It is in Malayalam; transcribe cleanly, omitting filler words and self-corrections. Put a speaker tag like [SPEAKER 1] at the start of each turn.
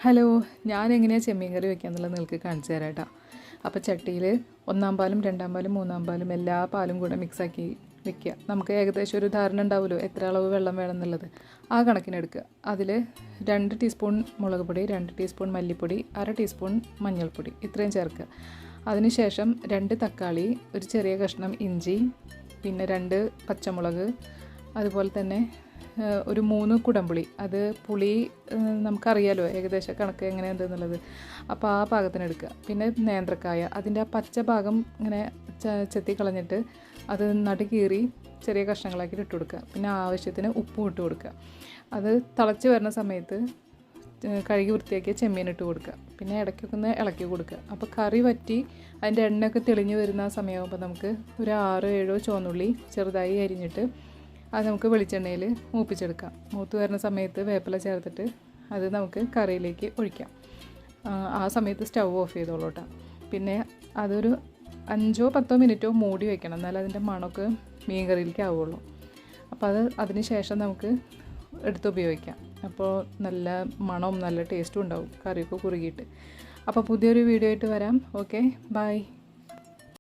[SPEAKER 1] ഹലോ, ഞാൻ എങ്ങനെയാണ് ചെമ്മീൻ കറി വയ്ക്കാമെന്നുള്ളത് നിങ്ങൾക്ക് കാണിച്ചു തരാം കേട്ടോ. അപ്പോൾ ചട്ടിയിൽ 1-ാം പാലും 2-ാം പാലും 3-ാം പാലും എല്ലാ പാലും കൂടെ മിക്സാക്കി വെക്കുക. നമുക്ക് ഏകദേശം ഒരു ധാരണ ഉണ്ടാവുമല്ലോ എത്ര അളവ് വെള്ളം വേണമെന്നുള്ളത്. ആ കണക്കിനെടുക്കുക. അതിൽ 2 ടീസ്പൂൺ മുളക് പൊടി, 2 ടീസ്പൂൺ മല്ലിപ്പൊടി, 1/2 ടീസ്പൂൺ മഞ്ഞൾപ്പൊടി ഇത്രയും ചേർക്കുക. അതിനുശേഷം 2 തക്കാളി, ഒരു ചെറിയ കഷ്ണം ഇഞ്ചി, പിന്നെ 2 പച്ചമുളക്, അതുപോലെ തന്നെ ഒരു 3 കുടംപുളി. അത് പുളി നമുക്കറിയാലോ ഏകദേശം കണക്ക് എങ്ങനെയുണ്ടെന്നുള്ളത്. അപ്പോൾ ആ പാകത്തിന് എടുക്കുക. പിന്നെ നേന്ത്രക്കായ, അതിൻ്റെ ആ പച്ച ഭാഗം ഇങ്ങനെ ചെത്തി കളഞ്ഞിട്ട് അത് നടുകീറി ചെറിയ കഷ്ണങ്ങളാക്കി ഇട്ട് കൊടുക്കുക. പിന്നെ ആവശ്യത്തിന് ഉപ്പും ഇട്ട് കൊടുക്കുക. അത് തിളച്ച് വരുന്ന സമയത്ത് കഴുകി വൃത്തിയാക്കിയ ചെമ്മീൻ ഇട്ട് കൊടുക്കുക. പിന്നെ ഇടയ്ക്കൊക്കെ ഒന്ന് ഇളക്കി കൊടുക്കുക. അപ്പോൾ കറി വറ്റി അതിൻ്റെ എണ്ണയൊക്കെ തെളിഞ്ഞ് വരുന്ന ആ സമയമാകുമ്പോൾ നമുക്ക് ഒരു 6-7 ചുവന്നുള്ളി ചെറുതായി അരിഞ്ഞിട്ട് അത് നമുക്ക് വെളിച്ചെണ്ണയിൽ മൂപ്പിച്ചെടുക്കാം. മൂത്ത് വരുന്ന സമയത്ത് വേപ്പില ചേർത്തിട്ട് അത് നമുക്ക് കറിയിലേക്ക് ഒഴിക്കാം. ആ സമയത്ത് സ്റ്റൗ ഓഫ് ചെയ്തോളൂ കേട്ടോ. പിന്നെ അതൊരു 5-10 മിനിറ്റോ മൂടി വയ്ക്കണം, എന്നാലും അതിൻ്റെ മണമൊക്കെ മീൻ കറിയിലേക്ക് ആവുള്ളൂ. അപ്പോൾ അതിന് ശേഷം നമുക്ക് എടുത്ത് ഉപയോഗിക്കാം. അപ്പോൾ നല്ല മണവും നല്ല ടേസ്റ്റും ഉണ്ടാവും, കറിയൊക്കെ കുറുകിയിട്ട്. അപ്പോൾ പുതിയൊരു വീഡിയോ ആയിട്ട് വരാം. Okay, by.